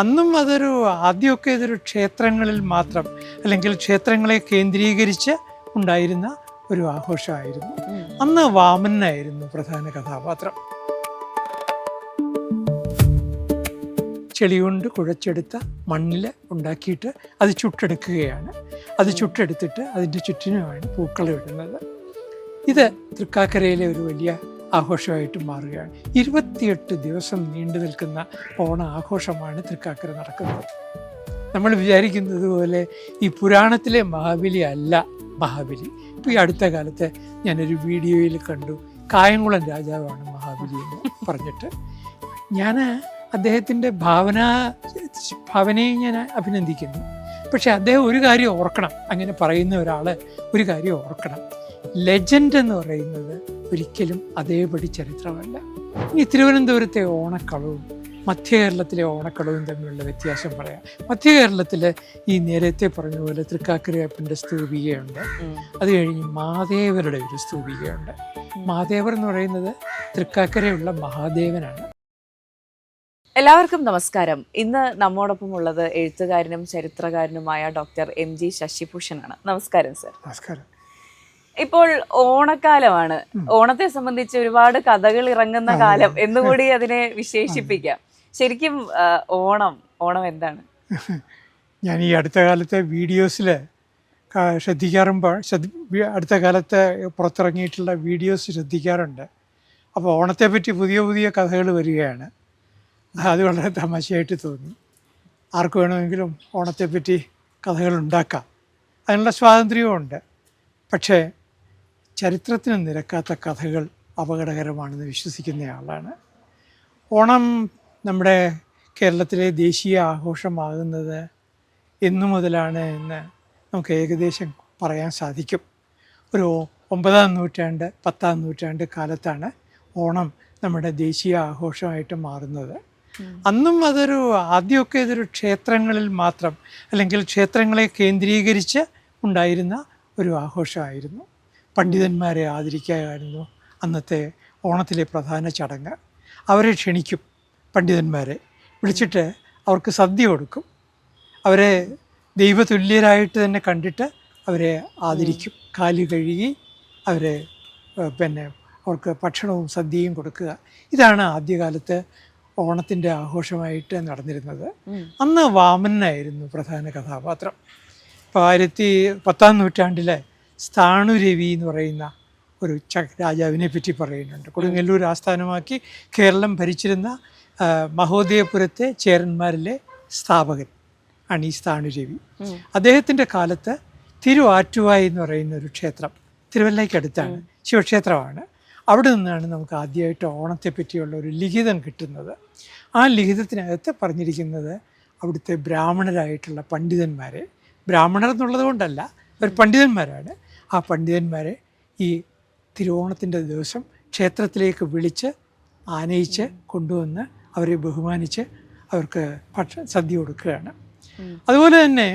അന്നും അതൊരു ആദ്യമൊക്കെ ഇതൊരു ക്ഷേത്രങ്ങളിൽ മാത്രം അല്ലെങ്കിൽ ക്ഷേത്രങ്ങളെ കേന്ദ്രീകരിച്ച് ഉണ്ടായിരുന്ന ഒരു ആഘോഷമായിരുന്നു. അന്ന് വാമനനായിരുന്നു പ്രധാന കഥാപാത്രം. ചെളി കൊണ്ട് കുഴച്ചെടുത്ത മണ്ണിൽ ഉണ്ടാക്കിയിട്ട് അത് ചുട്ടെടുക്കുകയാണ്. അത് ചുട്ടെടുത്തിട്ട് അതിൻ്റെ ചുറ്റിനുമാണ് പൂക്കളം ഇടുന്നത്. ഇത് തൃക്കാക്കരയിലെ ഒരു വലിയ ആഘോഷമായിട്ട് മാറുകയാണ്. 28 ദിവസം നീണ്ടു നിൽക്കുന്ന ഓണ ആഘോഷമാണ് തൃക്കാക്കര നടക്കുന്നത്. നമ്മൾ വിചാരിക്കുന്നത് പോലെ ഈ പുരാണത്തിലെ മഹാബലി അല്ല മഹാബലി. ഇപ്പോൾ ഈ അടുത്ത കാലത്ത് ഞാനൊരു വീഡിയോയിൽ കണ്ടു, കായംകുളം രാജാവാണ് മഹാബലി എന്ന് പറഞ്ഞിട്ട്. ഞാൻ അദ്ദേഹത്തിൻ്റെ ഭാവനയെ ഞാൻ അഭിനന്ദിക്കുന്നു. പക്ഷെ അദ്ദേഹം ഒരു കാര്യം ഓർക്കണം, അങ്ങനെ പറയുന്ന ഒരാൾ ഒരു കാര്യം ഓർക്കണം, ലെജൻഡ് എന്ന് പറയുന്നത് ഒരിക്കലും അതേപടി ചരിത്രമല്ല. ഈ തിരുവനന്തപുരത്തെ ഓണക്കളവും മധ്യ കേരളത്തിലെ ഓണക്കളവും തമ്മിലുള്ള വ്യത്യാസം പറയാം. മധ്യ കേരളത്തിൽ ഈ നേരത്തെ പറഞ്ഞ പോലെ തൃക്കാക്കരയപ്പൻ്റെ സ്തൂപികയുണ്ട്. അത് കഴിഞ്ഞ് മാദേവരുടെ ഒരു സ്തൂപികയുണ്ട്. മാദേവർ എന്ന് പറയുന്നത് തൃക്കാക്കരയുള്ള മഹാദേവനാണ്. എല്ലാവർക്കും നമസ്കാരം. ഇന്ന് നമ്മോടൊപ്പം ഉള്ളത് എഴുത്തുകാരനും ചരിത്രകാരനുമായ ഡോക്ടർ MG ശശിഭൂഷണാണ്. നമസ്കാരം സർ. നമസ്കാരം. ഇപ്പോൾ ഓണക്കാലമാണ്. ഓണത്തെ സംബന്ധിച്ച് ഒരുപാട് കഥകൾ ഇറങ്ങുന്ന കാലം എന്നുകൂടി അതിനെ വിശേഷിപ്പിക്കാം. ശരിക്കും ഓണം എന്താണ്? ഞാൻ ഈ അടുത്ത കാലത്തെ വീഡിയോസിൽ ശ്രദ്ധിക്കാറുമ്പോൾ അടുത്ത കാലത്ത് പുറത്തിറങ്ങിയിട്ടുള്ള വീഡിയോസ് ശ്രദ്ധിക്കാറുണ്ട്. അപ്പോൾ ഓണത്തെപ്പറ്റി പുതിയ പുതിയ കഥകൾ വരികയാണ്. അത് വളരെ തമാശയായിട്ട് തോന്നി. ആർക്ക് വേണമെങ്കിലും ഓണത്തെപ്പറ്റി കഥകൾ ഉണ്ടാക്കാം, അതിനുള്ള സ്വാതന്ത്ര്യവുമുണ്ട്. പക്ഷേ ചരിത്രത്തിന് നിരക്കാത്ത കഥകൾ അപകടകരമാണെന്ന് വിശ്വസിക്കുന്നയാളാണ്. ഓണം നമ്മുടെ കേരളത്തിലെ ദേശീയ ആഘോഷമാകുന്നത് എന്നു മുതലാണ് എന്ന് നമുക്ക് ഏകദേശം പറയാൻ സാധിക്കും. ഒരു 9-ാം നൂറ്റാണ്ട് 10-ാം നൂറ്റാണ്ട് കാലത്താണ് ഓണം നമ്മുടെ ദേശീയ ആഘോഷമായിട്ട് മാറുന്നത്. അന്നും അതൊരു ആദ്യമൊക്കെ ഇതൊരു ക്ഷേത്രങ്ങളിൽ മാത്രം അല്ലെങ്കിൽ ക്ഷേത്രങ്ങളെ കേന്ദ്രീകരിച്ച് ഉണ്ടായിരുന്ന ഒരു ആഘോഷമായിരുന്നു. പണ്ഡിതന്മാരെ ആദരിക്കുകയായിരുന്നു അന്നത്തെ ഓണത്തിലെ പ്രധാന ചടങ്ങ്. അവരെ ക്ഷണിക്കും, പണ്ഡിതന്മാരെ വിളിച്ചിട്ട് അവർക്ക് സദ്യ കൊടുക്കും. അവരെ ദൈവതുല്യരായിട്ട് തന്നെ കണ്ടിട്ട് അവരെ ആദരിക്കും. കാല് കഴുകി അവരെ അവർക്ക് ഭക്ഷണവും സദ്യയും കൊടുക്കുക. ഇതാണ് ആദ്യകാലത്ത് ഓണത്തിൻ്റെ ആഘോഷമായിട്ട് നടന്നിരുന്നത്. അന്ന് വാമനനായിരുന്നു പ്രധാന കഥാപാത്രം. ഇപ്പോൾ 10-ാം നൂറ്റാണ്ടിലെ സ്ഥാണുരവി എന്ന് പറയുന്ന ഒരു രാജാവിനെ പറ്റി പറയുന്നുണ്ട്. കൊടുങ്ങല്ലൂർ ആസ്ഥാനമാക്കി കേരളം ഭരിച്ചിരുന്ന മഹോദയപുരത്തെ ചേരന്മാരിലെ സ്ഥാപകൻ ആണ് ഈ സ്ഥാണുരവി. അദ്ദേഹത്തിൻ്റെ കാലത്ത് തിരുവാറ്റുവായി എന്ന് പറയുന്ന ഒരു ക്ഷേത്രം തിരുവല്ലയ്ക്കടുത്താണ്, ശിവക്ഷേത്രമാണ്. അവിടെ നിന്നാണ് നമുക്ക് ആദ്യമായിട്ട് ഓണത്തെ പറ്റിയുള്ള ഒരു ലിഖിതം കിട്ടുന്നത്. ആ ലിഖിതത്തിനകത്ത് പറഞ്ഞിരിക്കുന്നത് അവിടുത്തെ ബ്രാഹ്മണരായിട്ടുള്ള പണ്ഡിതന്മാരെ, ബ്രാഹ്മണർ എന്നുള്ളത് കൊണ്ടല്ല, അവർ പണ്ഡിതന്മാരാണ്, ആ പണ്ഡിതന്മാരെ ഈ തിരുവോണത്തിൻ്റെ ദിവസം ക്ഷേത്രത്തിലേക്ക് വിളിച്ച് ആനയിച്ച് കൊണ്ടുവന്ന് അവരെ ബഹുമാനിച്ച് അവർക്ക് സദ്യ കൊടുക്കുകയാണ്. അതുപോലെ തന്നെ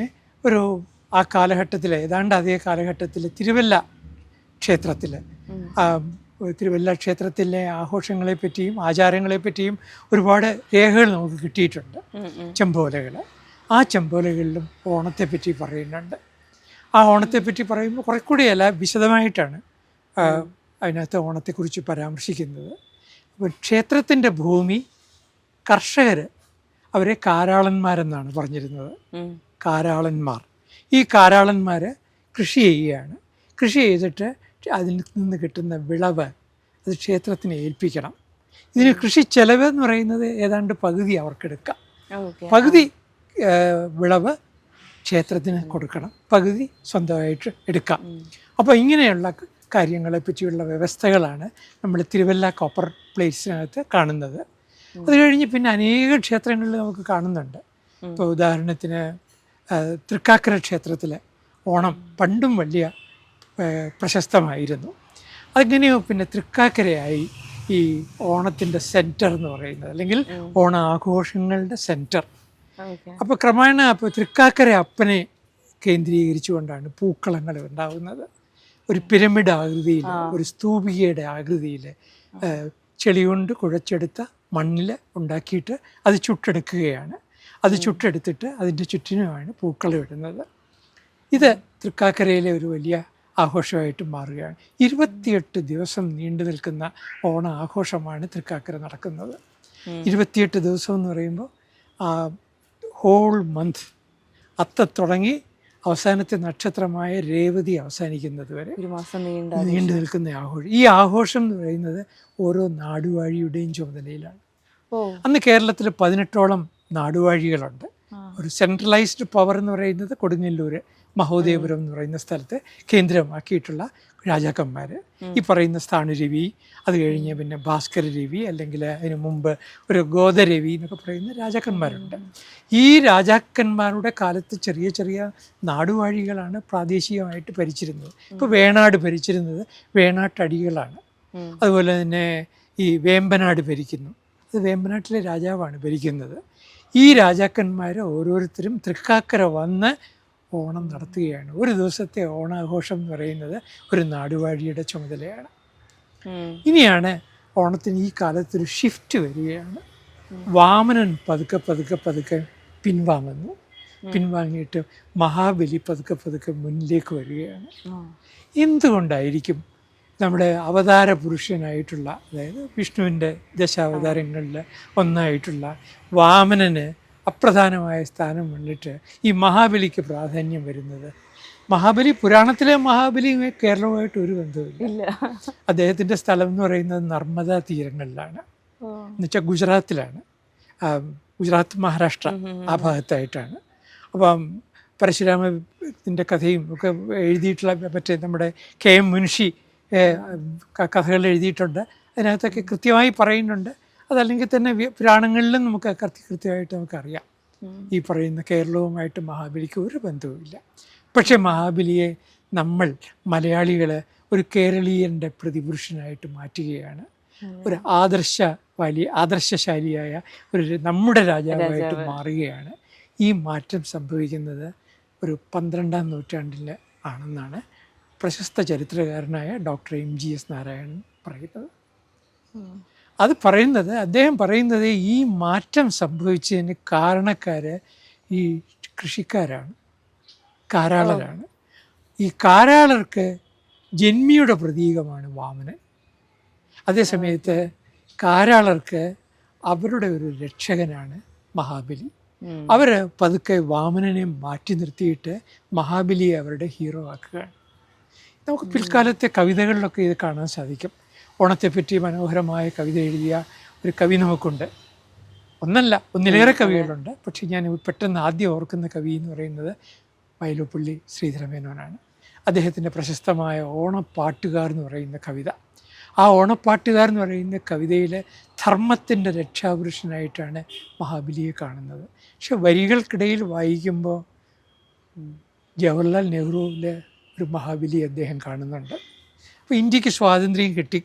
ആ കാലഘട്ടത്തിൽ, ഏതാണ്ട് അതേ കാലഘട്ടത്തിൽ തിരുവല്ല ക്ഷേത്രത്തിലെ ആഘോഷങ്ങളെപ്പറ്റിയും ആചാരങ്ങളെപ്പറ്റിയും ഒരുപാട് രേഖകൾ നമുക്ക് കിട്ടിയിട്ടുണ്ട്, ചെമ്പോലകൾ. ആ ചെമ്പോലകളിലും ഓണത്തെപ്പറ്റി പറയുന്നുണ്ട്. ആ ഓണത്തെപ്പറ്റി പറയുമ്പോൾ കുറെ കൂടിയല്ല, വിശദമായിട്ടാണ് അതിനകത്ത് ഓണത്തെക്കുറിച്ച് പരാമർശിക്കുന്നത്. അപ്പോൾ ക്ഷേത്രത്തിൻ്റെ ഭൂമി കർഷകർ അവരെ കാരാളന്മാരെന്നാണ് പറഞ്ഞിരുന്നത്. കാരാളന്മാർ. ഈ കാരാളന്മാർ കൃഷി ചെയ്യുകയാണ്. കൃഷി ചെയ്തിട്ട് അതിൽ നിന്ന് കിട്ടുന്ന വിളവ് അത് ക്ഷേത്രത്തിന് ഏൽപ്പിക്കണം. ഇതിന് കൃഷി ചെലവ് എന്ന് പറയുന്നത് ഏതാണ്ട് പകുതി അവർക്കെടുക്കാം. പകുതി വിളവ് ക്ഷേത്രത്തിന് കൊടുക്കണം, പകുതി സ്വന്തമായിട്ട് എടുക്കാം. അപ്പോൾ ഇങ്ങനെയുള്ള കാര്യങ്ങളെ പറ്റിയുള്ള വ്യവസ്ഥകളാണ് നമ്മൾ തിരുവല്ല കോപ്പർ പ്ലേറ്റ്സിനകത്ത് കാണുന്നത്. അത് കഴിഞ്ഞ് പിന്നെ അനേക ക്ഷേത്രങ്ങളിൽ നമുക്ക് കാണുന്നുണ്ട്. ഇപ്പോൾ ഉദാഹരണത്തിന് തൃക്കാക്കര ക്ഷേത്രത്തിൽ ഓണം പണ്ടും വലിയ പ്രശസ്തമായിരുന്നു. അതെങ്ങനെയോ പിന്നെ തൃക്കാക്കരയായി ഈ ഓണത്തിൻ്റെ സെൻറ്റർ എന്ന് പറയുന്നത്, അല്ലെങ്കിൽ ഓണ ആഘോഷങ്ങളുടെ സെൻറ്റർ. അപ്പോൾ ക്രമേണ തൃക്കാക്കര അപ്പനെ കേന്ദ്രീകരിച്ചുകൊണ്ടാണ് പൂക്കളങ്ങൾ ഉണ്ടാകുന്നത്. ഒരു പിരമിഡ് ആകൃതിയിൽ, ഒരു സ്തൂപികയുടെ ആകൃതിയിൽ ചെളി കൊണ്ട് കുഴച്ചെടുത്ത മണ്ണിൽ ഉണ്ടാക്കിയിട്ട് അത് ചുട്ടെടുക്കുകയാണ്. അത് ചുട്ടെടുത്തിട്ട് അതിൻ്റെ ചുറ്റിനുമാണ് പൂക്കളം ഇടുന്നത്. ഇത് തൃക്കാക്കരയിലെ ഒരു വലിയ ആഘോഷമായിട്ട് മാറുകയാണ്. 28 ദിവസം നീണ്ടു നിൽക്കുന്ന ഓണ ആഘോഷമാണ് തൃക്കാക്കര നടക്കുന്നത്. 28 ദിവസം എന്ന് പറയുമ്പോൾ ഹോൾ മന്ത് അത്ത തുടങ്ങി അവസാനത്തെ നക്ഷത്രമായ രേവതി അവസാനിക്കുന്നത് വരെ ഒരു മാസം നീണ്ടു നിൽക്കുന്ന ആഘോഷം. ഈ ആഘോഷം എന്ന് പറയുന്നത് ഓരോ നാടുവാഴിയുടെയും ചുമതലയിലാണ്. അന്ന് കേരളത്തിൽ 18ഓളം നാടുവാഴികളുണ്ട്. ഒരു സെൻട്രലൈസ്ഡ് പവർ എന്ന് പറയുന്നത് കൊടുങ്ങല്ലൂർ മഹോദയപുരം എന്ന് പറയുന്ന സ്ഥലത്ത് കേന്ദ്രമാക്കിയിട്ടുള്ള രാജാക്കന്മാർ, ഈ പറയുന്ന സ്ഥാണുരവി, അത് കഴിഞ്ഞ് പിന്നെ ഭാസ്കര രവി, അല്ലെങ്കിൽ അതിന് മുമ്പ് ഒരു ഗോദരവി എന്നൊക്കെ പറയുന്ന രാജാക്കന്മാരുണ്ട്. ഈ രാജാക്കന്മാരുടെ കാലത്ത് ചെറിയ ചെറിയ നാടുവാഴികളാണ് പ്രാദേശികമായിട്ട് ഭരിച്ചിരുന്നത്. ഇപ്പോൾ വേണാട് ഭരിച്ചിരുന്നത് വേണാട്ടടികളാണ്. അതുപോലെ തന്നെ ഈ വേമ്പനാട് ഭരിക്കുന്നു, അത് വേമ്പനാട്ടിലെ രാജാവാണ് ഭരിക്കുന്നത്. ഈ രാജാക്കന്മാർ ഓരോരുത്തരും തൃക്കാക്കര വന്ന് ഓണം നടത്തുകയാണ്. ഒരു ദിവസത്തെ ഓണാഘോഷം എന്ന് പറയുന്നത് ഒരു നാടുവാഴിയുടെ ചുമതലയാണ്. ഇനിയാണ് ഓണത്തിന് ഈ കാലത്തൊരു ഷിഫ്റ്റ് വരികയാണ്. വാമനൻ പതുക്കെ പതുക്കെ പതുക്കെ പിൻവാങ്ങുന്നു. പിൻവാങ്ങിയിട്ട് മഹാബലി പതുക്കെ പതുക്കെ മുന്നിലേക്ക് വരികയാണ്. എന്തുകൊണ്ടായിരിക്കും നമ്മുടെ അവതാര പുരുഷനായിട്ടുള്ള, അതായത് വിഷ്ണുവിൻ്റെ ദശാവതാരങ്ങളിൽ ഒന്നായിട്ടുള്ള വാമനന് അപ്രധാനമായ സ്ഥാനം വന്നിട്ട് ഈ മഹാബലിക്ക് പ്രാധാന്യം വരുന്നത്? മഹാബലി, പുരാണത്തിലെ മഹാബലി കേരളവുമായിട്ട് ഒരു ബന്ധവുമില്ല. അദ്ദേഹത്തിൻ്റെ സ്ഥലം എന്ന് പറയുന്നത് നർമ്മദാ തീരങ്ങളിലാണ്, എന്നുവെച്ചാൽ ഗുജറാത്തിലാണ്. ഗുജറാത്ത് മഹാരാഷ്ട്ര ആ ഭാഗത്തായിട്ടാണ്. അപ്പം പരശുരാമത്തിൻ്റെ കഥയും ഒക്കെ എഴുതിയിട്ടുള്ള മറ്റേ നമ്മുടെ KM മുൻഷി കഥകൾ എഴുതിയിട്ടുണ്ട്. അതിനകത്തൊക്കെ കൃത്യമായി പറയുന്നുണ്ട്. അതല്ലെങ്കിൽ തന്നെ പുരാണങ്ങളിലും നമുക്ക് കൃത്യമായിട്ട് നമുക്കറിയാം ഈ പറയുന്ന കേരളവുമായിട്ട് മഹാബലിക്ക് ഒരു ബന്ധവുമില്ല. പക്ഷേ മഹാബലിയെ നമ്മൾ മലയാളികൾ ഒരു കേരളീയൻ്റെ പ്രതിപുരുഷനായിട്ട് മാറ്റുകയാണ്. ഒരു ആദർശശാലിയായ ഒരു നമ്മുടെ രാജാവായിട്ട് മാറുകയാണ്. ഈ മാറ്റം സംഭവിക്കുന്നത് ഒരു 12ാം നൂറ്റാണ്ടിൽ ആണെന്നാണ് പ്രശസ്ത ചരിത്രകാരനായ ഡോക്ടർ MGS നാരായണൻ പറയുന്നത്. അദ്ദേഹം പറയുന്നത് ഈ മാറ്റം സംഭവിച്ചതിന് കാരണക്കാർ ഈ കൃഷിക്കാരാണ്, കാരാളരാണ്. ഈ കാരാളർക്ക് ജന്മിയുടെ പ്രതീകമാണ് വാമനൻ. അതേസമയത്ത് കാരാളർക്ക് അവരുടെ ഒരു രക്ഷകനാണ് മഹാബലി. അവർ പതുക്കെ വാമനനെ മാറ്റി നിർത്തിയിട്ട് മഹാബലിയെ അവരുടെ ഹീറോ ആക്കുകയാണ്. നമുക്ക് പിൽക്കാലത്തെ കവിതകളിലൊക്കെ ഇത് കാണാൻ സാധിക്കും. ഓണത്തെപ്പറ്റി മനോഹരമായ കവിത എഴുതിയ ഒരു കവി നമുക്കുണ്ട്. ഒന്നിലേറെ കവികളുണ്ട്. പക്ഷേ ഞാൻ പെട്ടെന്ന് ആദ്യം ഓർക്കുന്ന കവി എന്ന് പറയുന്നത് വയലോപ്പള്ളി ശ്രീധരമേനോനാണ്. അദ്ദേഹത്തിൻ്റെ പ്രശസ്തമായ ഓണപ്പാട്ടുകാർ എന്ന് പറയുന്ന കവിത. ആ ഓണപ്പാട്ടുകാർ എന്ന് പറയുന്ന കവിതയിൽ ധർമ്മത്തിൻ്റെ രക്ഷാപുരുഷനായിട്ടാണ് മഹാബലിയെ കാണുന്നത്. പക്ഷെ വരികൾക്കിടയിൽ വായിക്കുമ്പോൾ ജവഹർലാൽ നെഹ്റുവിലെ ഒരു മഹാബലി അദ്ദേഹം കാണുന്നുണ്ട്. അപ്പോൾ ഇന്ത്യക്ക് സ്വാതന്ത്ര്യം കിട്ടി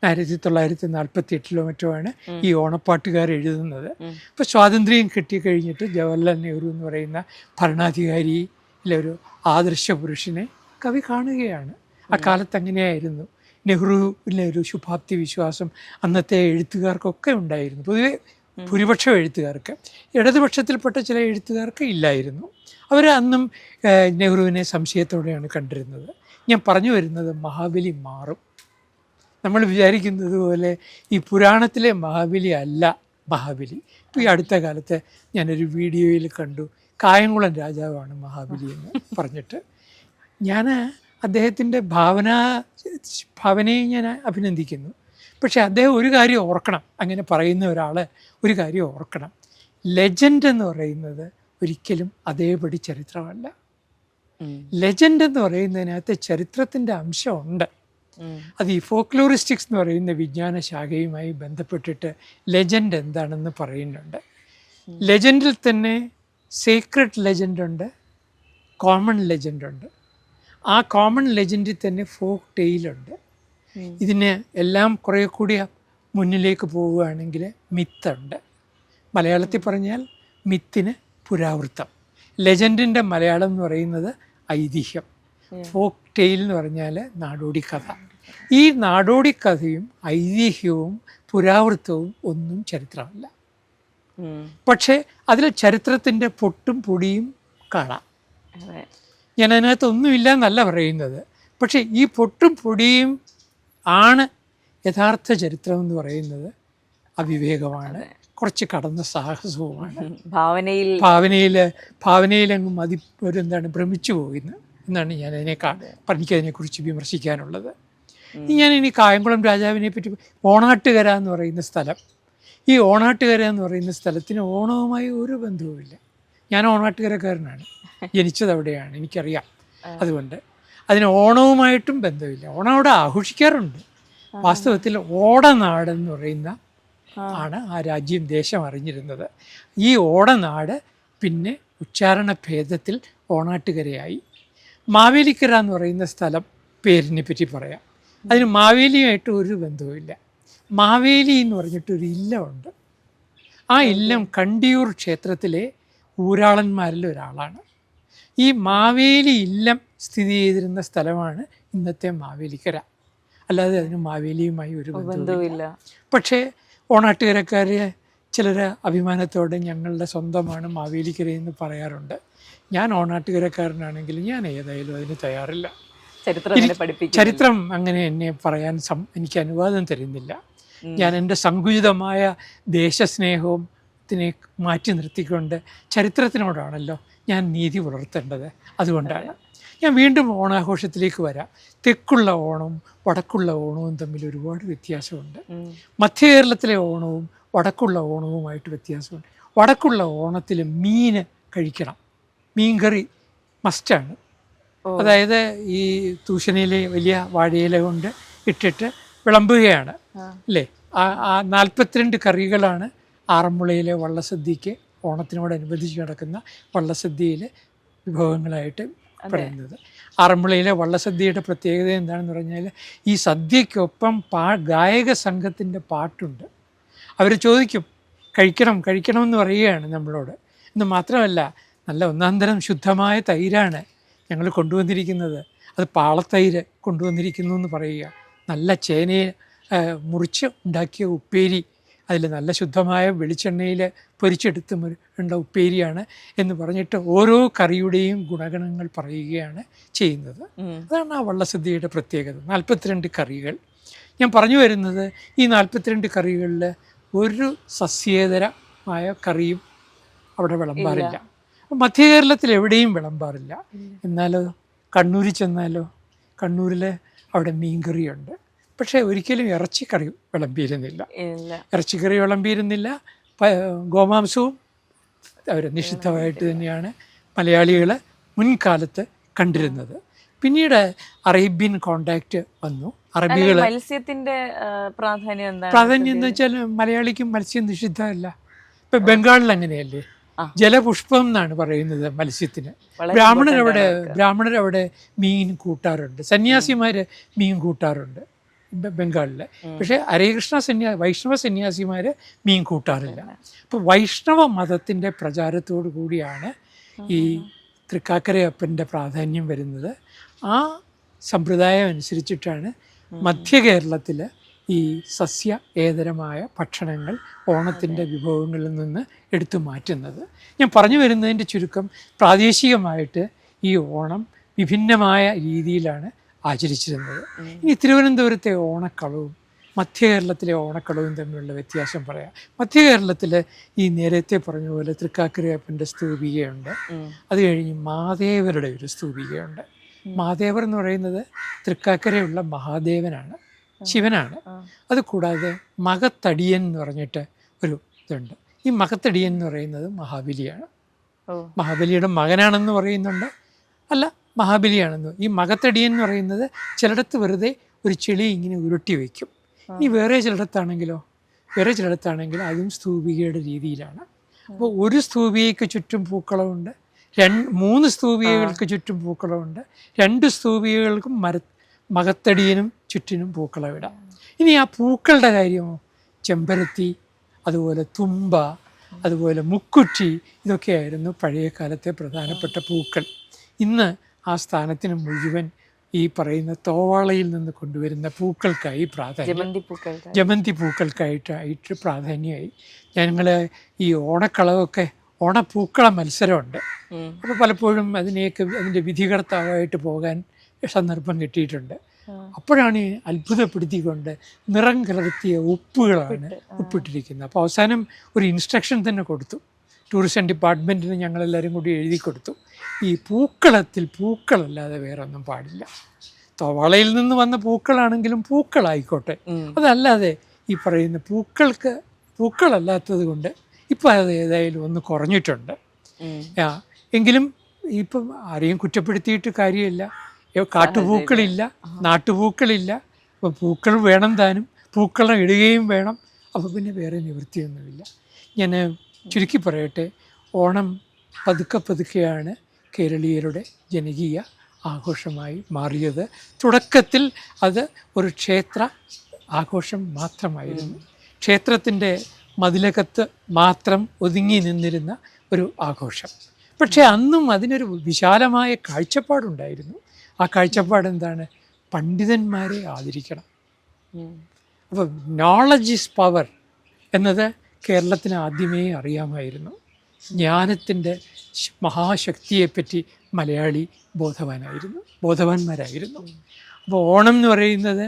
1948 മറ്റോ ആണ് ഈ ഓണപ്പാട്ടുകാർ എഴുതുന്നത്. അപ്പോൾ സ്വാതന്ത്ര്യം കിട്ടിക്കഴിഞ്ഞിട്ട് ജവഹർലാൽ നെഹ്റു എന്ന് പറയുന്ന ഭരണാധികാരിയിലെ ഒരു ആദർശ പുരുഷനെ കവി കാണുകയാണ്. ആ കാലത്ത് അങ്ങനെയായിരുന്നു. നെഹ്റുവിലെ ഒരു ശുഭാപ്തി വിശ്വാസം അന്നത്തെ എഴുത്തുകാർക്കൊക്കെ ഉണ്ടായിരുന്നു. പൊതുവെ ഭൂരിപക്ഷം എഴുത്തുകാർക്ക്, ഇടതുപക്ഷത്തിൽപ്പെട്ട ചില എഴുത്തുകാർക്ക് ഇല്ലായിരുന്നു. അവർ അന്നും നെഹ്റുവിനെ സംശയത്തോടെയാണ് കണ്ടിരുന്നത്. ഞാൻ പറഞ്ഞു വരുന്നത് മഹാബലി മാറും. നമ്മൾ വിചാരിക്കുന്നത് പോലെ ഈ പുരാണത്തിലെ മഹാബലി അല്ല മഹാബലി. ഇപ്പോൾ ഈ അടുത്ത കാലത്ത് ഞാനൊരു വീഡിയോയിൽ കണ്ടു, കായംകുളം രാജാവാണ് മഹാബലി എന്ന് പറഞ്ഞിട്ട്. ഞാൻ അദ്ദേഹത്തിൻ്റെ ഭാവനയെ ഞാൻ അഭിനന്ദിക്കുന്നു. പക്ഷേ അദ്ദേഹം ഒരു കാര്യം ഓർക്കണം, അങ്ങനെ പറയുന്ന ഒരാൾ ഒരു കാര്യം ഓർക്കണം, ലെജൻഡ് എന്ന് പറയുന്നത് ഒരിക്കലും അതേപടി ചരിത്രമല്ല. ലെജൻഡ് എന്ന് പറയുന്നതിനകത്ത് ചരിത്രത്തിൻ്റെ അംശമുണ്ട്. അത് ഈ ഫോക്ലോറിസ്റ്റിക്സ് എന്ന് പറയുന്ന വിജ്ഞാന ശാഖയുമായി ബന്ധപ്പെട്ടിട്ട് ലെജൻഡ് എന്താണെന്ന് പറയുന്നുണ്ട്. ലെജൻഡിൽ തന്നെ സീക്രട്ട് ലെജൻഡുണ്ട്, കോമൺ ലെജൻഡുണ്ട്. ആ കോമൺ ലെജൻഡിൽ തന്നെ ഫോക്ക് ടെയിലുണ്ട്. ഇതിന് എല്ലാം കുറേ കൂടി മുന്നിലേക്ക് പോവുകയാണെങ്കിൽ മിത്തുണ്ട്. മലയാളത്തിൽ പറഞ്ഞാൽ മിത്തിന് പുരാവൃത്തം. ലെജൻഡിൻ്റെ മലയാളം എന്ന് പറയുന്നത് ഐതിഹ്യം. ഫോക്ക് ടെയിൽ എന്ന് പറഞ്ഞാൽ നാടോടി കഥ. ഈ നാടോടി കഥയും ഐതിഹ്യവും പുരാവൃത്തവും ഒന്നും ചരിത്രമല്ല. പക്ഷേ അതിൽ ചരിത്രത്തിൻ്റെ പൊട്ടും പൊടിയും കാണാം. അതെ. ഞാൻ അതിനകത്തൊന്നുമില്ല എന്നല്ല പറയുന്നത്, പക്ഷേ ഈ പൊട്ടും പൊടിയും ആണ് യഥാർത്ഥ ചരിത്രം എന്ന് പറയുന്നത്. അവിവേകമാണ്, കുറച്ച് കടന്ന സാഹസവുമാണ്, ഭാവനയിലങ്ങ് എന്താണ് ഭ്രമിച്ചു പോകുന്നത് എന്നാണ് ഞാൻ എനിക്കതിനെക്കുറിച്ച് വിമർശിക്കാനുള്ളത്. ഞാൻ ഇനി കായംകുളം രാജാവിനെ പറ്റി, ഓണാട്ടുകര എന്ന് പറയുന്ന സ്ഥലം, ഈ ഓണാട്ടുകര എന്ന് പറയുന്ന സ്ഥലത്തിന് ഓണവുമായി ഒരു ബന്ധവുമില്ല. ഞാൻ ഓണാട്ടുകരക്കാരനാണ്, ജനിച്ചത് അവിടെയാണ്, എനിക്കറിയാം. അതുകൊണ്ട് അതിന് ഓണവുമായിട്ടും ബന്ധമില്ല. ഓണം അവിടെ ആഘോഷിക്കാറുണ്ട്. വാസ്തവത്തിൽ ഓടനാട് എന്ന് പറയുന്ന ആണ് ആ രാജ്യം ദേശം അറിഞ്ഞിരുന്നത്. ഈ ഓടനാട് പിന്നെ ഉച്ചാരണ ഭേദത്തിൽ ഓണാട്ടുകരയായി. മാവേലിക്കര എന്ന് പറയുന്ന സ്ഥലം പേരിനെ പറ്റി പറയാം. അതിന് മാവേലിയുമായിട്ട് ഒരു ബന്ധവുമില്ല. മാവേലി എന്ന് പറഞ്ഞിട്ടൊരു ഇല്ലമുണ്ട്. ആ ഇല്ലം കണ്ടിയൂർ ക്ഷേത്രത്തിലെ ഊരാളന്മാരിൽ ഒരാളാണ്. ഈ മാവേലി ഇല്ലം സ്ഥിതി ചെയ്തിരുന്ന സ്ഥലമാണ് ഇന്നത്തെ മാവേലിക്കര. അല്ലാതെ അതിന് മാവേലിയുമായി ഒരു ബന്ധവുമില്ല. പക്ഷേ ഓണാട്ടുകരക്കാർ ചിലർ അഭിമാനത്തോടെ ഞങ്ങളുടെ സ്വന്തമാണ് മാവേലിക്കരയെന്ന് പറയാറുണ്ട്. ഞാൻ ഓണാട്ടുകരക്കാരനാണെങ്കിൽ ഞാൻ ഏതായാലും അതിന് തയ്യാറില്ല. ചരിത്രം അങ്ങനെ എന്നെ പറയാൻ എനിക്ക് അനുവാദം തരുന്നില്ല. ഞാൻ എൻ്റെ സങ്കുചിതമായ ദേശസ്നേഹവും മാറ്റി നിർത്തിക്കൊണ്ട് ചരിത്രത്തിനോടാണല്ലോ ഞാൻ നീതി പുലർത്തേണ്ടത്. അതുകൊണ്ടാണ് ഞാൻ വീണ്ടും ഓണാഘോഷത്തിലേക്ക് വരാം. തെക്കുള്ള ഓണവും വടക്കുള്ള ഓണവും തമ്മിൽ ഒരുപാട് വ്യത്യാസമുണ്ട്. മധ്യ കേരളത്തിലെ ഓണവും വടക്കുള്ള ഓണവുമായിട്ട് വ്യത്യാസമുണ്ട്. വടക്കുള്ള ഓണത്തിൽ മീൻ കഴിക്കണം, മീൻകറി മസ്റ്റാണ്. അതായത് ഈ തൂശനിലെ വലിയ വാഴയില കൊണ്ട് ഇട്ടിട്ട് വിളമ്പുകയാണ് അല്ലേ. ആ 42 കറികളാണ് ആറന്മുളയിലെ വള്ളസദ്യക്ക് ഓണത്തിനോടനുബന്ധിച്ച് നടക്കുന്ന വള്ളസദ്യയിലെ വിഭവങ്ങളായിട്ട് പറയുന്നത്. ആറന്മുളയിലെ വള്ളസദ്യയുടെ പ്രത്യേകത എന്താണെന്ന് പറഞ്ഞാൽ ഈ സദ്യക്കൊപ്പം ഗായക സംഘത്തിൻ്റെ പാട്ടുണ്ട്. അവർ ചോദിക്കും കഴിക്കണമെന്ന് പറയുകയാണ് നമ്മളോട്. എന്ന് മാത്രമല്ല, നല്ല ഒന്നാന്തരം ശുദ്ധമായ തൈരാണ് ഞങ്ങൾ കൊണ്ടുവന്നിരിക്കുന്നത്, അത് പാളത്തൈര് കൊണ്ടുവന്നിരിക്കുന്നു എന്ന് പറയുക. നല്ല ചേനയെ മുറിച്ച് ഉണ്ടാക്കിയ ഉപ്പേരി, അതിൽ നല്ല ശുദ്ധമായ വെളിച്ചെണ്ണയിൽ പൊരിച്ചെടുത്ത് ഉണ്ട ഉപ്പേരിയാണ് എന്ന് പറഞ്ഞിട്ട് ഓരോ കറിയുടെയും ഗുണഗണങ്ങൾ പറയുകയാണ് ചെയ്യുന്നത്. അതാണ് ആ വള്ളസദ്യയുടെ പ്രത്യേകത. 42 കറികൾ. ഞാൻ പറഞ്ഞു വരുന്നത്, ഈ 42 കറികളിൽ ഒരു സസ്യേതരമായ കറിയും അവിടെ വിളമ്പാറില്ല. മധ്യ കേരളത്തിൽ എവിടെയും വിളമ്പാറില്ല. എന്നാലോ കണ്ണൂരിൽ ചെന്നാലോ, കണ്ണൂരിൽ അവിടെ മീൻകറിയുണ്ട്. പക്ഷേ ഒരിക്കലും ഇറച്ചിക്കറി വിളമ്പിയിരുന്നില്ല. ഗോമാംസവും അവർ നിഷിദ്ധമായിട്ട് തന്നെയാണ് മലയാളികൾ മുൻകാലത്ത് കണ്ടിരുന്നത്. പിന്നീട് അറേബ്യൻ കോണ്ടാക്റ്റ് വന്നു. അറബികൾ മത്സ്യത്തിന്റെ പ്രാധാന്യം എന്ന് വെച്ചാൽ മലയാളിക്കും മത്സ്യം നിഷിദ്ധമല്ല. ഇപ്പം ബംഗാളിൽ അങ്ങനെയല്ലേ, ജലപുഷ്പം എന്നാണ് പറയുന്നത് മത്സ്യത്തിന്. ബ്രാഹ്മണരവിടെ മീൻ കൂട്ടാറുണ്ട്, സന്യാസിമാർ മീൻ കൂട്ടാറുണ്ട് ബംഗാളിൽ. പക്ഷേ വൈഷ്ണവ സന്യാസിമാർ മീൻ കൂട്ടാറില്ല. അപ്പോൾ വൈഷ്ണവ മതത്തിൻ്റെ പ്രചാരത്തോടു കൂടിയാണ് ഈ തൃക്കാക്കരയപ്പൻ്റെ പ്രാധാന്യം വരുന്നത്. ആ സമ്പ്രദായം അനുസരിച്ചിട്ടാണ് മധ്യ കേരളത്തിൽ ഈ സസ്യ ഏതരമായ ഭക്ഷണങ്ങൾ ഓണത്തിൻ്റെ വിഭവങ്ങളിൽ നിന്ന് എടുത്തു മാറ്റുന്നത്. ഞാൻ പറഞ്ഞു വരുന്നതിൻ്റെ ചുരുക്കം, പ്രാദേശികമായിട്ട് ഈ ഓണം വിഭിന്നമായ രീതിയിലാണ് ആചരിച്ചിരുന്നത്. ഇനി തിരുവനന്തപുരത്തെ ഓണക്കളവും മധ്യ കേരളത്തിലെ ഓണക്കളവും തമ്മിലുള്ള വ്യത്യാസം പറയാം. മധ്യ കേരളത്തിൽ ഈ നേരത്തെ പറഞ്ഞ പോലെ തൃക്കാക്കരയപ്പൻ്റെ സ്തൂപികയുണ്ട്. അത് കഴിഞ്ഞ് മാദേവരുടെ ഒരു സ്തൂപികയുണ്ട്. മാദേവർ എന്ന് പറയുന്നത് തൃക്കാക്കരയുള്ള മഹാദേവനാണ്, ശിവനാണ്. അതുകൂടാതെ മകത്തടിയൻ എന്ന് പറഞ്ഞിട്ട് ഒരു ഇതുണ്ട്. ഈ മകത്തടിയൻ എന്ന് പറയുന്നത് മഹാബലിയാണ്. മഹാബലിയുടെ മകനാണെന്ന് പറയുന്നുണ്ട്, അല്ല മഹാബലിയാണെന്ന്. ഈ മകത്തടിയൻ എന്ന് പറയുന്നത് ചിലയിടത്ത് വെറുതെ ഒരു ചെളി ഇങ്ങനെ ഉരുട്ടി വയ്ക്കും. ഇനി വേറെ ചിലയിടത്താണെങ്കിലോ അതും സ്തൂപികയുടെ രീതിയിലാണ്. അപ്പോൾ ഒരു സ്തൂപികയ്ക്ക് ചുറ്റും പൂക്കളമുണ്ട്, 3 സ്തൂപികകൾക്ക് ചുറ്റും പൂക്കളമുണ്ട്, 2 സ്തൂപികകൾക്കും മകത്തടിയനും ചുറ്റിനും പൂക്കളമിടാം. ഇനി ആ പൂക്കളുടെ കാര്യമോ, ചെമ്പരത്തി, അതുപോലെ തുമ്പ, അതുപോലെ മുക്കുറ്റി, ഇതൊക്കെയായിരുന്നു പഴയ കാലത്തെ പ്രധാനപ്പെട്ട പൂക്കൾ. ഇന്ന് ആ സ്ഥാനത്തിന് മുഴുവൻ ഈ പറയുന്ന തോവാളയിൽ നിന്ന് കൊണ്ടുവരുന്ന പൂക്കൾക്കായി പ്രാധാന്യം, ജമന്തി പൂക്കൾ. ജമന്തി പൂക്കൾക്കായിട്ട് പ്രാധാന്യമായി. ഞങ്ങൾ ഈ ഓണക്കളവൊക്കെ ഓണപ്പൂക്കള മത്സരമുണ്ട്. അപ്പോൾ പലപ്പോഴും അതിൻ്റെ വിധികർത്താവായിട്ട് പോകാൻ സന്ദർഭം കിട്ടിയിട്ടുണ്ട്. അപ്പോഴാണ് അത്ഭുതപ്പെടുത്തിക്കൊണ്ട് നിറം കലർത്തിയ ഉപ്പുകളാണ് ഉപ്പിട്ടിരിക്കുന്നത്. അപ്പോൾ അവസാനം ഒരു ഇൻസ്ട്രക്ഷൻ തന്നെ കൊടുത്തു. ടൂറിസം ഡിപ്പാർട്ട്മെൻറ്റിന് ഞങ്ങളെല്ലാവരും കൂടി എഴുതി കൊടുത്തു, ഈ പൂക്കളത്തിൽ പൂക്കളല്ലാതെ വേറെ ഒന്നും പാടില്ല. തോവാളയിൽ നിന്ന് വന്ന പൂക്കളാണെങ്കിലും പൂക്കളായിക്കോട്ടെ, അതല്ലാതെ ഈ പറയുന്ന പൂക്കളല്ലാത്തത് കൊണ്ട് ഇപ്പം അത് ഏതായാലും ഒന്ന് കുറഞ്ഞിട്ടുണ്ട്. എങ്കിലും ഇപ്പം ആരെയും കുറ്റപ്പെടുത്തിയിട്ട് കാര്യമില്ല. കാട്ടുപൂക്കളില്ല, നാട്ടുപൂക്കളില്ല. അപ്പം പൂക്കൾ വേണം താനും, പൂക്കളം ഇടുകയും വേണം. അപ്പോൾ പിന്നെ വേറെ നിവൃത്തിയൊന്നുമില്ല. ഞാൻ ചുരുക്കി പറയട്ടെ, ഓണം പതുക്കെയാണ് കേരളീയരുടെ ജനകീയ ആഘോഷമായി മാറിയത്. തുടക്കത്തിൽ അത് ഒരു ക്ഷേത്ര ആഘോഷം മാത്രമായിരുന്നു. ക്ഷേത്രത്തിൻ്റെ മതിലകത്ത് മാത്രം ഒതുങ്ങി നിന്നിരുന്ന ഒരു ആഘോഷം. പക്ഷേ അന്നും അതിനൊരു വിശാലമായ കാഴ്ചപ്പാടുണ്ടായിരുന്നു. ആ കാഴ്ചപ്പാട് എന്താണ്? പണ്ഡിതന്മാരെ ആദരിക്കണം. അപ്പോൾ നോളജ് ഈസ് പവർ എന്നത് കേരളത്തിന് ആദ്യമേ അറിയാമായിരുന്നു. മഹാശക്തിയെപ്പറ്റി മലയാളി ബോധവാന്മാരായിരുന്നു. അപ്പോൾ ഓണം എന്ന് പറയുന്നത്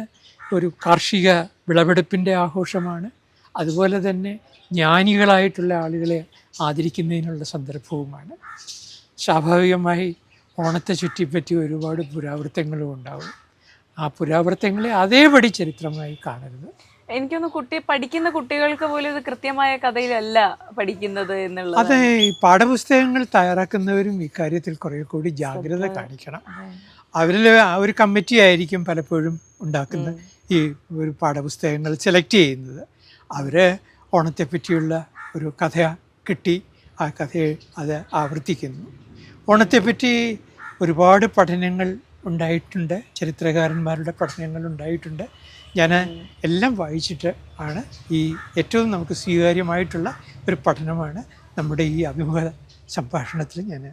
ഒരു കാർഷിക വിളവെടുപ്പിൻ്റെ ആഘോഷമാണ്. അതുപോലെ തന്നെ ജ്ഞാനികളായിട്ടുള്ള ആളുകളെ ആദരിക്കുന്നതിനുള്ള സന്ദർഭവുമാണ്. സ്വാഭാവികമായി ഓണത്തെ ചുറ്റിപ്പറ്റി ഒരുപാട് പുരാവൃത്തങ്ങളും ഉണ്ടാവും. ആ പുരാവൃത്തങ്ങളെ അതേപടി ചരിത്രമായി കാണരുത്. എനിക്കൊന്ന് പഠിക്കുന്ന കുട്ടികൾക്ക് പോലും ഇത് കൃത്യമായ കഥയിലല്ല പഠിക്കുന്നത് എന്നുള്ളത്. അതെ, ഈ പാഠപുസ്തകങ്ങൾ തയ്യാറാക്കുന്നവരും ഇക്കാര്യത്തിൽ കുറേ കൂടി ജാഗ്രത കാണിക്കണം. അവരിൽ ഒരു കമ്മിറ്റി ആയിരിക്കും പലപ്പോഴും ഉണ്ടാക്കുന്ന ഈ ഒരു പാഠപുസ്തകങ്ങൾ സെലക്ട് ചെയ്യുന്നത്. അവർ ഓണത്തെപ്പറ്റിയുള്ള ഒരു കഥ കിട്ടി, ആ കഥയെ അത് ആവർത്തിക്കുന്നു. ഓണത്തെപ്പറ്റി ഒരുപാട് പഠനങ്ങൾ ഉണ്ടായിട്ടുണ്ട്, ചരിത്രകാരന്മാരുടെ പഠനങ്ങൾ ഉണ്ടായിട്ടുണ്ട്. ഞാൻ എല്ലാം വായിച്ചിട്ട് ആണ് ഈ ഏറ്റവും നമുക്ക് സ്വീകാര്യമായിട്ടുള്ള ഒരു പഠനമാണ് നമ്മുടെ ഈ അഭിമുഖ സംഭാഷണത്തിൽ ഞാൻ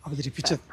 അവതരിപ്പിച്ചത്.